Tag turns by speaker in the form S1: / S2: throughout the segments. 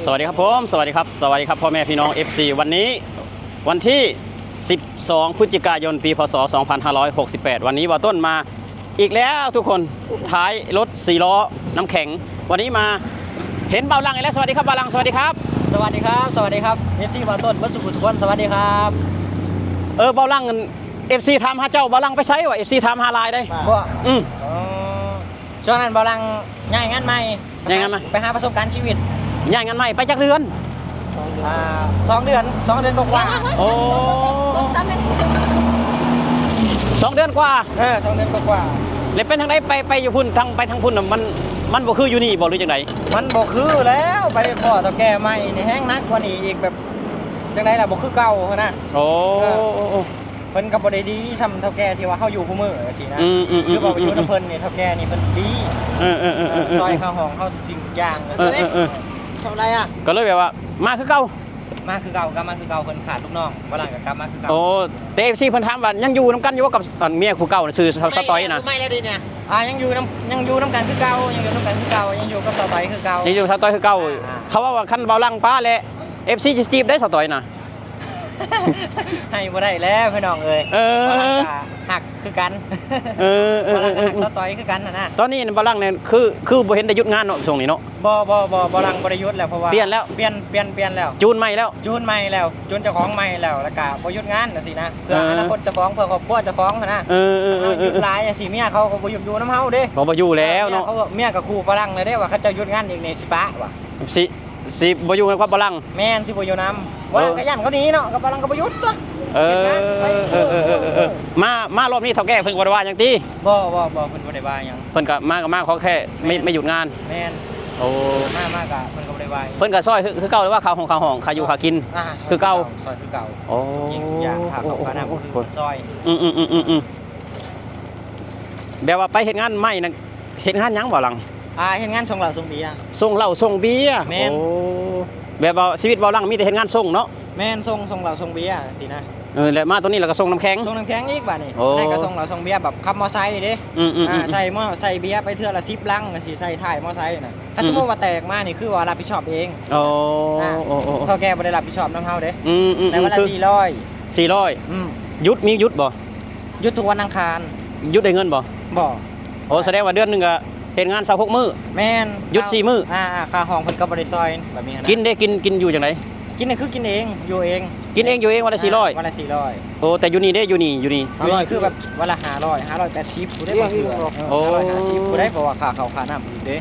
S1: สวัสดีครับผมสวัสดีครับพ่อแม่พี่น้อง FC วันนี้วันที่12พฤศจิกายนปีพศ2568วันนี้ว่าต้นมาอีกแล้วทุกคนท้ายรถ4ล้อน้ำแข็งวันนี้มาเห็นเบาลังอีกแล้วสวัสดีครับเบาลังสวัสดีครับ
S2: สวัสดีครับสวัสดีครับ FC ว่าต้นวัดสุขุมทุกคนสวัสดีครับ
S1: เบาลัง FC ถามหาเจ้าเบาลังไปใช้ว่ะ FC ถามหาลายได้
S2: บ่ช่วงนั้นบาลังง่ายงานใหม่ไปหาประสบการณ์ชีวิต
S1: ย่างงานใหม่ไปจากเดือน
S2: 2 เดือนกว่า
S1: โอ้2 เดือนกว่า
S2: 2 เดือนกว่า
S1: เลยเป็นทางไหนไปอยู่พุ่นไปทางพุ่นมันบ่คืออยู่นี่บ่หรือจังได
S2: มันบ่คือแล้วไปพ่อตะแก่ใหม่นี่แห้งนักกว่านี้อีกแบบจังไดล่ะบ่คือเก่านะ
S1: โอ้
S2: เพิ่นก็บ่ได้ดีซ้ำเฒ่าแก่ที่ว่าเฮาอยู่คู่มื้อสินะคือว่าอยู่นำเพิ่นนี่เฒ่าแก่นี่เพิ่นดีซอยเข้าห้องเข้าจริงอย่างเท่าไรอ่ะ
S1: ก็เลยแบบว่ามาคือเก่า
S2: ก็มาคือเก่าเพิ่นขาดลูกน้องบ่ล่ะก็กลับมาคือเก่า
S1: โอ้แต่ FC เพิ่นถามว่ายังอยู่นำกันอยู่กับเมียคู่เก่าชื่อสตอยน่ะ
S2: ไม่แล้วดิเนี่ยยังอยู่นำกันคือเก่ายังอยู่กับสตอยคือเก่า
S1: ยังอยู่สตอยคือเก่าเขาว่าคันเบาลังป้าและ FC จะจีบได้สตอยน่ะ
S2: ให้บ่ได้แล้วพี่น้องเอ้ยหักคือกันบ่ลังหักสตอยคือกันนะ
S1: ตอนนี้บ่ลังเนี่ยคือบ่เห็นได้หยุดงานเนาะช่วงนี้เนาะ
S2: บ่ลังบ่ได้หยุดแล้วเพราะว่าเปลี่ยนแล้ว
S1: จูนใหม่แล้ว
S2: จูนเจ้าของใหม่แล้วแล้วก็บ่หยุดงานจังซี่นะเพื่ออนาคตเจ้าของเพื่อครอบครัวเจ้าของนะหยุดหลายจังซี่เมียเขาก็บ่อยู่นำเฮาเด้
S1: บ่อยู่แล้วเนาะ
S2: เมียก็คู่บ่ลังเลยเด้ว่าเขาเจ้าหยุดงานอีกนี่สิปะว่ะ
S1: สิบ่อยู่กับบ่ลัง
S2: แม่นสิบ่อยู่นำบ่ลังก็ย่านเขาหนีเนาะกับบ่ลังก็บ่หยุดตัว
S1: มารอบนี้เฒ่าแก่เพิ่นบ่ได้ว่าหยังติ
S2: บ่เพิ่นบ่ได้ว่าหยัง
S1: เพิ่นก็มาขอแค่ไม่หยุดงาน
S2: แม่น
S1: โอ้
S2: มากะเพิ่นก็บ่ได้ว่า
S1: เพิ่นก็ซอยคือเก่าหรือว่าข้าวของข้าวห้องค่าอยู่ค่ากินคือเก่า
S2: ซอยคือเก่า
S1: โอ้
S2: อยากข้าวของค่าน้ำคือซอย
S1: แบบว่าไปเฮ็ดงานใหม่น่ะเฮ็ดงานหยังบ่หลัง
S2: เฮ็ดงานส่งเหล้าส่งเบียร์
S1: ส่งเหล้าส่งเบียร์
S2: แม่น
S1: โอ้แบบว่าชีวิตบ่หลังมีแต่เฮ็ดงานส่งเนาะ
S2: แม่นส่งเหล้าส่งเบียร์สินะ
S1: แล้วมาตัวนี้แล้วก็ส่งน้ำแข็ง
S2: อีกบัดนี้ได้ก็ส่งเหล้าส่งเบียร์แบบขับมอไซค์เด้ใส่เบียร์ไปเทื่อละ10 ลังสิใส่ท้ายมอไซค์น่ะถ้าสมมุติว่าแตกมานี่คือว่ารับผิดชอบเอง
S1: โอ้
S2: เฒ่าแก่บ่ได้รับผิดชอบนำเฮาเด้แต่วันละ
S1: 400หยุดมีหยุดบ่
S2: หยุดทุกวันอังคาร
S1: หยุดได้เงินบ่โอ้แสดงว่าเดือนนึงก็เฮ็ดงาน26มื้อ
S2: แม่น
S1: หยุด4มื้อ
S2: ค่าห้องเพิ่นก็บ่ได้ซอยแบบนี้นะ
S1: กินได้กินอยู่จังได๋
S2: กินนี่คือกินเองอยู่เอง
S1: วันละ400
S2: วันละ400
S1: โอ้แต่อยู่นี่เด้อยู่นี่
S2: คือแบบวันละ580ผู้ได้บ่โอ้550ผู้ได้เพราะว่าค่าข้าวค่าน้ำอีกเด้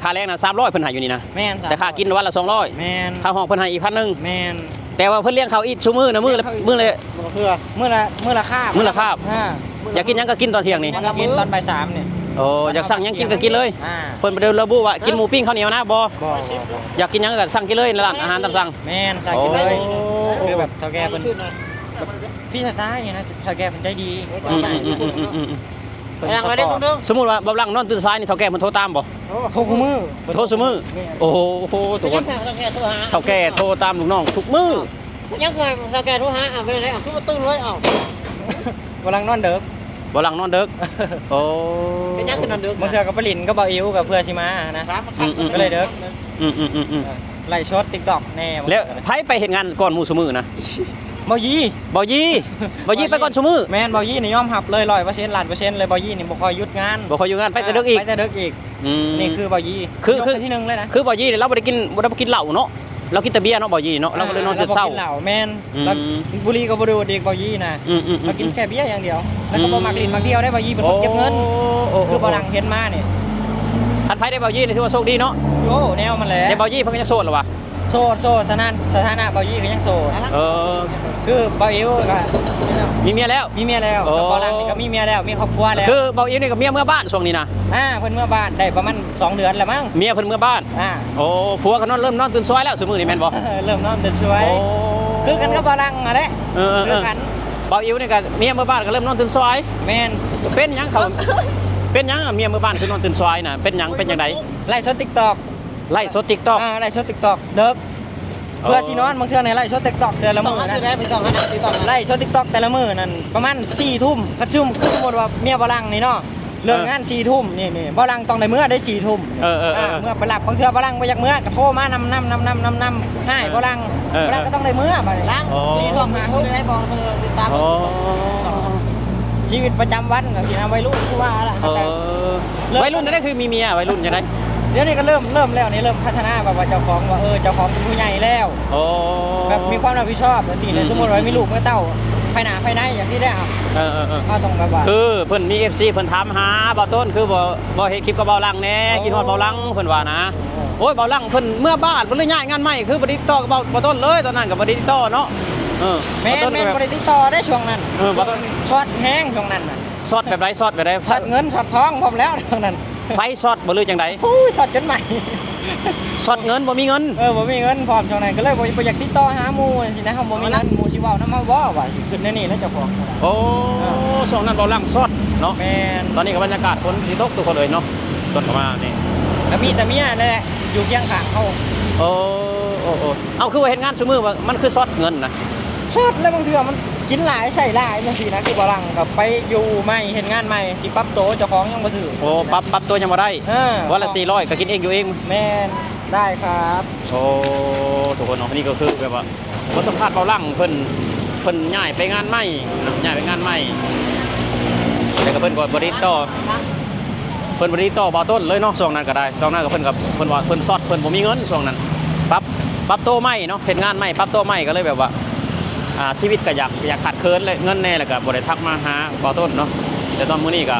S1: ค่าแรงน่ะ300เพิ่นให้อยู่นี่นะ
S2: แม่น
S1: แต่ค่ากินวันละ200
S2: แม่น
S1: ค่าห้องเพิ่นให้อีก1,000
S2: แม่น
S1: แต่ว่าเพิ่นเลี้ยงเขาอีกชั่วมื้อนะมื้อละมื้
S2: อละคาบ
S1: อยากกินหยังก็กินตอนเที่ยงนี่
S2: กินตอนบ่าย3นี่
S1: โอ้อยากสั่งหยังกินก็กินเลยเพิ่นบ่ได้ระบุว่ากินหมูปิ้งข้าวเหนียวนะบ่อยากกินหยังก็สั่งกินเลยในร้านอาหารตามสั่ง
S2: แม่นสั่งกินเลยคือแบบเฒ่าแก่เพิ่นพี่สตาร์อย่างนะเฒ่าแก่เพิ่นใจดี
S1: สมมุติว่าบ่ลังนอนตื่นสายนี่เฒ่าแก่เพิ่นโทรตามบ่
S2: โทรคุมื้อ
S1: โทรซุมื้อโอ้โหทุกคนเฒ่าแก่โทรตามลูกน้องทุกมื้อ
S3: ยังเคยเฒ่าแก่โทรหาไปไหนคือมาตื่นเลย
S2: บ่ลังนอนเด้อ
S1: บ่หลังนอนดึกโอ้
S3: เป็นยังคือนอนดึก
S2: บางเทื่อกับปลินก็บ่อิ๋วกับเพื่อสิมานะก็เลยเด้อไล่ช็อต TikTok แน่
S1: แล้วไผไปเฮ็ดงานก่อนหมู่ซุมื้อนะ
S2: บ่ยี
S1: ไปก่อนซุมื้อ
S2: แม่นบ่ยีนี่ยอมรับเลย100%ล้านเปอร์เซ็นต์เลยบ่ยีนี่บ่ค่อยหยุดงาน
S1: ไปแต่ดึกอีก
S2: นี่คือบ่ยี
S1: คือ
S2: ที่1เลยนะ
S1: คือบ่ยีเราบ่ได้กินเหล้าเนาะเรากินแต่เบียร์เนาะบ่ยีเนาะเราก็เลยนอนตื่นเช้า
S2: กินเหล้าแม่นแล้วบุหรี่ก็บ่ดูดอีกบ่ยีน่ะเรากินแค่เบียร์อย่างเดียวแล้วก็บ่มักลิ้นมักเที่ยวได้บ่ยีเป็นคนเก็บเงินคือบ่ลังเห็นมานี่
S1: คันไผได้บ่ยีนี่ถือว่าโชคดีเนาะ
S2: โอ้แนวมันแหละ
S1: แต่บ่ยีเพิ่นก็ยังโสดเหรอวะ
S2: โสดสถานะบ่ยีก็ยังโสดคือบ่อิ๋วก็
S1: มีเมียแล้ว
S2: บ่ลังนี่ก็มีเมียแล้วมีครอบครัวแล้ว
S1: คือบ่อิ๋วนี่ก็เมียเมื่อบ้านช่วงนี้นะ
S2: เพิ่นเมื่อบ้านได้ประมาณ2 เดือนแล้วมั้ง
S1: เมียเพิ่นเมื่อบ้านโอ้ผัวก็เริ่มนอนตื่นสายแล้วซุมื้อนี่แม่นบ่
S2: เริ่มนอนตื่นสายคือกันกับบ่ลังอ่ะแหละ
S1: คือกันบ่อิ๋วนี่ก็เมียเมื่อบ้านก็เริ่มนอนตื่นสาย
S2: แม่น
S1: เป็นหยังเขาเป็นหยังเมียเมื่อบ้านคือนอนตื่นสายน่ะเป็นหยังเป็นจังได๋
S2: ไล่สด TikTok
S1: ไล่สด TikTok
S2: เด้อเพื่อสินอนบางเทื่อในไล่ช็อต TikTok แต่ละมื้อนะไล่ช็อต TikTok แต่ละมื้อนั่นประมาณ4 ทุ่มคันซุ่มคือสมมุติว่าเมียบ่ลังนี่เนาะ เลิกงาน4 ทุ่มนี่บ่ลังต้องได้เมื่อได้4 ทุ่มเมื่อไปหลับบางเทื่อบ่ลังบ่อยากเมื่อก็โทรมานำให้บ่ลังก็ต้องได้เมื่อบัดนี้ลัง4 ทุ่ม5 ทุ่มได้บ่ติดตามชีวิตประจำวันสินะวัยรุ่นคือว่าล่ะแต่
S1: วัยรุ่นนั่นคือมีเมียวัยรุ่นจังได๋
S2: เดี๋ยวนี้ก็เริ่มแล้วนี่เริ่มพัฒนาแบบว่าเจ้าของว่าเจ้าของเป็นผู้ใหญ่แล้วแบบมีความรับผิดชอบจังซี่เลยสมมุติว่ามีลูกมีเต้าภายหน้าภายในอย่างซี่ได้ก็ต้องแบบว่า
S1: คือเพิ่นมี FC เพิ่นถามหาบ่ต้นคือบ่เฮ็ดคลิปกับเบาลังแน่คิดฮอดเบาลังเพิ่นว่านะโอ้ยเบาลังเพิ่นเมื่อบ้านเพิ่นเลยย้ายงานใหม่คือบ่ได้ติดต่อกับบ่ต้นเลยตอนนั้นก็บ่ได้ติดต่อเนาะ
S2: แม่นบ่ได้ติดต่อได้ช่วงนั้นบ่ต้นช็อตแห้งช่วงนั้นน่ะ
S1: ช็อตแบบใดช็อตแบบใด
S2: ช็อตเงินช็อตทองพร้อมแล้วช่วงนั้น
S1: ไฟช็อตบ่รู้จังได๋
S2: โอ้ยช็อตจนใหม่
S1: ช็อตเงินบ่มีเงิน
S2: บ่มีเงินพร้อมช่วงนั้นก็เลยบ่อยากติดต่อหาหมู่สินะเฮาบ่มีเงินหมู่สิเว้านำมาบ่ว่าสิขึ้นแน่นี่แล้วเจ้าของ
S1: โอ้ช่วงนั้นเบาลังช็อตเนาะ
S2: แม่น
S1: ตอนนี้ก็บรรยากาศฝนสิตกทุกคนเลยเนาะจนเข้ามานี่
S2: แล้วมีแต่เมียนั่นแหละอยู่เคียงข้างเฮา
S1: โอ้เอาคือว่าเฮ็ดงานซุมื้อว่ามันคือช็อตเงินนะ
S2: ช็อตแล้วบางเทื่อมันกินหลายใช้หลายจังซี่นะคือบ่ลังกับไปอยู่ใหม่เฮ็ดงานใหม่สิปรับโตเจ้าของยังบ่ถือ
S1: โอ้ปรับตัวยังบ่ได้วันละ400ก็กินเองอยู่เอง
S2: แม่นได้ครับ
S1: โอ้ทุกคนเนาะนี่ก็คือแบบว่าบทสัมภาษณ์เบาลังเพิ่นย้ายไปงานใหม่ย้ายไปงานใหม่แต่ก็เพิ่นก็บ่ได้ต่อเพิ่นบ่ได้ต่อบ่ต้นเลยเนาะช่วงนั้นก็ได้ช่วงนั้นก็เพิ่นว่าเพิ่นซอดเพิ่นบ่มีเงินช่วงนั้นปรับโตใหม่เนาะเฮ็ดงานใหม่ปรับโตใหม่ก็เลยแบบว่าชีวิตก็อยากขาดเคินเลยเงินแน่แล้วก็บ่ได้ทักมาหาบ่ต้นเนาะแต่ตอนมื้อนี้ก็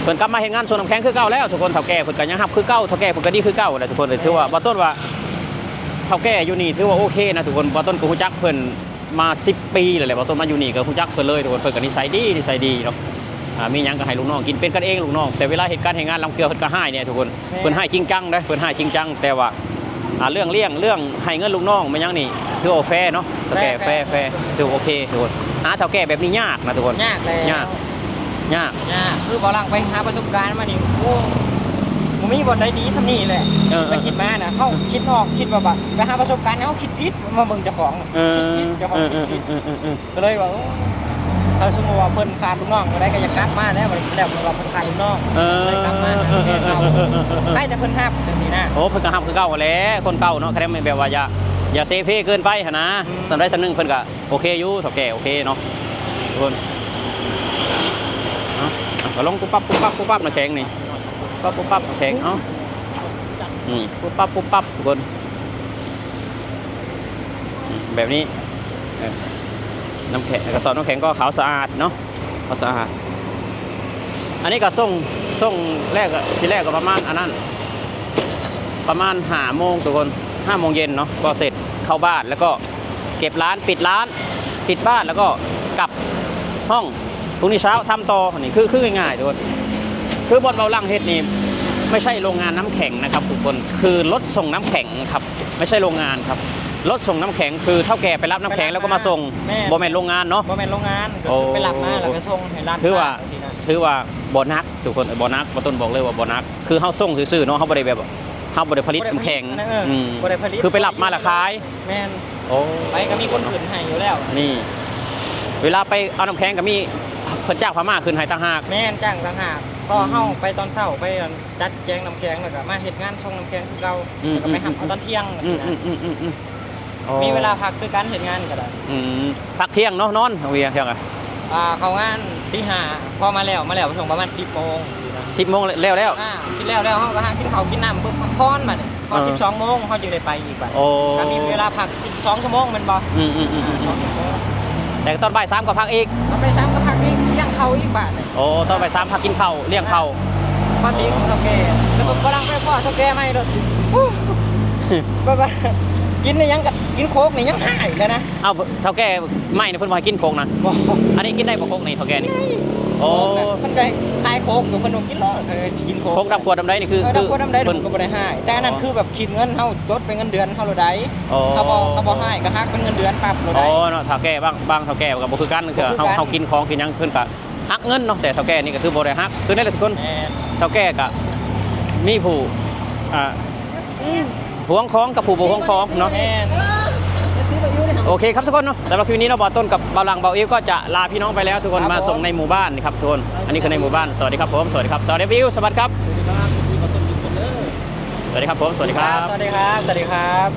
S1: เพิ่นกลับมาเฮ็ดงานสวนน้ำแข็งคือเก่าแล้วทุกคนเฒ่าแก่เพิ่นก็ยังรับคือเก่าเฒ่าแก่เพิ่นก็ดีคือเก่าแหละทุกคนเลยถือว่าบ่ต้นว่าเฒ่าแก่อยู่นี่ถือว่าโอเคนะทุกคนบ่ต้นก็ฮู้จักเพิ่นมา10 ปีแล้วแหละบ่ต้นมาอยู่นี่ก็ฮู้จักเพิ่นเลยทุกคนเพิ่นก็นิสัยดีเนาะมีหยังก็ให้ลูกน้องกินเป็นกันเองลูกน้องแต่เวลาเหตุการณ์งานลำเกลือเพิ่นก็ให้เนี่ยทุกคนเพิ่นให้จริงจังเด้อเพิ่นให้จริงจังแต่ว่าเรื่องเลี้ยงเรื่องให้เงินลูกน้องมันยังนี่ถือโอแฟเนาะเฒ่าแก่แฟถือโอเคทุกคนเฒ่าแก่แบบนี้ยากนะทุกคน
S2: ยากเลย
S1: ยาก
S2: คือบ่ลังไปหาประสบการณ์มานี่โอ้บ่มีบ่ได้ดีซำนี้แหละไปคิดมาน่ะเฮาคิดออกคิดว่าไปหาประสบการณ์เฮาคิดผิดมาเบิ่งเจ้าของคิดผิดเจ้าของคิดผิดก็เลยว่าถ้าสมมุติว่าเพิ่นขาดลูกน้องก็ได้ก็อยากกลับมาแล้วบ่ได้แล้วเพิ่นว่าเพิ่นขาดลูกน้องเลยกลับมาได้แต่เพิ่นฮับจังซี่นะ
S1: โอ้เพิ่นก็ฮับคือเก่าแหละคนเก่าเนาะแค่แบบว่าอย่าเซเพเกินไปหั่นนะสำได้สำนึงเพิ่นก็โอเคอยู่เฒ่าแก่โอเคเนาะทุกคนก็ลงปุ๊บปั๊บน้ำแข็งนี่ปุ๊บปั๊บน้ำแข็งปุ๊บปั๊บทุกคนแบบนี้น้ำแข็งกระสอบน้ำแข็งก็ขาวสะอาดเนาะขาวสะอาดอันนี้ก็ส่งแรกทีแรกก็ประมาณอันนั้นประมาณ5 โมงทุกคน5 โมงเย็นเนาะก็เสร็จเข้าบ้านแล้วก็เก็บร้านปิดบ้านแล้วก็กลับห้องพรุ่งนี้เช้าทำต่อนี่คือง่ายๆทุกคนคือบนเบาลังเฮ็ดนี่ไม่ใช่โรงงานน้ำแข็งนะครับทุกคนคือรถส่งน้ำแข็งครับไม่ใช่โรงงานครับรถส่งน้ำแข็งคือเท่าแก่ไปรับน้ำแข็งแล้วก็มาส่งบ่แม่นโรงงานเนาะ
S2: บ่แม่นโรงงานไปรับมาแล้วก็ส่งให้ร้าน
S1: ถือว่าบ่นักทุกคนบ่นักบ่ต้นบอกเลยว่าบ่นักคือเฮาส่งซื่อๆเนาะเฮาบ่ได้แบบเฮาบ่ได้ผลิตน้ำแข็ง
S2: บ่ได้ผลิต
S1: คือไปรับมาแล้วขาย
S2: แม่นไปก็มีคนขึ้นให้อยู่แล้ว
S1: นี่เวลาไปเอาน้ำแข็งก็มีเพิ่นจ้างพม่าขึ้นให้ต่างหาก
S2: แม่นจ้างต่างหากก็เฮาไปตอนเช้าไปจัดแจงน้ำแข็งแล้วก็มาเฮ็ดงานส่งน้ำแข็งคือเก่าแล้วก็ไปหับเอาตอนเที่ยงจังซี่นะมีเวลาพักคือการเฮ็ดงานก็ได้
S1: พักเที่ยงเนาะนอนเวียเที่ยง
S2: เข้างานตี 5พอมาแล้วช่วงประมาณ10 โมง
S1: 10 โมงแล้ว
S2: สิแล้วเฮาก็หากินข้าวกินน้ำปุ๊บพักผ่อนบัดนี้พอ12 โมงเฮาจึงได้ไปอีกบัดก็มีเวลาพัก2 ชั่วโมงแม่นบ่
S1: แต่ตอนบ่าย 3ก็พักอีก
S2: ตอนบ่าย 3ก็พักอีกเลี้ยงข้าวอีกบาด
S1: โอ้ตอนบ่าย 3พักกินข้าวเลี้ยงข้าว
S2: พอดีของเฒ่าแก่แล้วผมกำลังไปพ่อเฒ่าแก่ใหม่เด้อบ่กินนี่ยังกินโค้กนี่ยังหายเลยนะ
S1: เอ้าเฒ่าแก่ไม่นะเพิ่นบ่ให้กินโค้กนะอันนี้กินได้บ่โค้กนี่เฒ่าแก่นี่โอ้
S2: เพิ่นก็ขายโค้กอยู่เพิ่นบ่กินหรอกกินโค้ก
S1: โค้กดำขวดดำใดนี่คือ
S2: ดำขวดดำใดเพิ่นก็บ่ได้ให้แต่อันนั้นคือแบบคิดเงินเฮาจดเป็นเงินเดือนเฮาโลดได้ถ้าบ่ให้ก็หักเป็นเงินเดือนปรับโลดได้
S1: อ๋อเนาะเฒ่าแก่บางเฒ่าแก่ก็บ่คือกันคือเฮากินของกินหยังเพิ่นก็หักเงินเนาะแต่เฒ่าแก่นี่ก็คือบ่ได้หักคือนั่นแหละทุกคนเฒ่าแก่ก็มีผู้หวงของกับผู้บ่หวงของเนาะ โอเคครับทุกคนเนาะสำหรับคลิปนี้เราบอต้นกับเบาหลังเบาอิวก็จะลาพี่น้องไปแล้วทุกคน
S2: ครับ
S1: มาส่งในหมู่บ้านนี่ครับทุกคนอันนี้คือในหมู่บ้านสวัสดีครับผมสวัสดีครับสวัสดีวิวสวัสดีครับ
S3: สวัสดีครับที่มาต้นกินกันเด้อ
S1: สวัสดีครับผมสวัสดีครับ
S2: สวัสดีครับสวัสดีครับ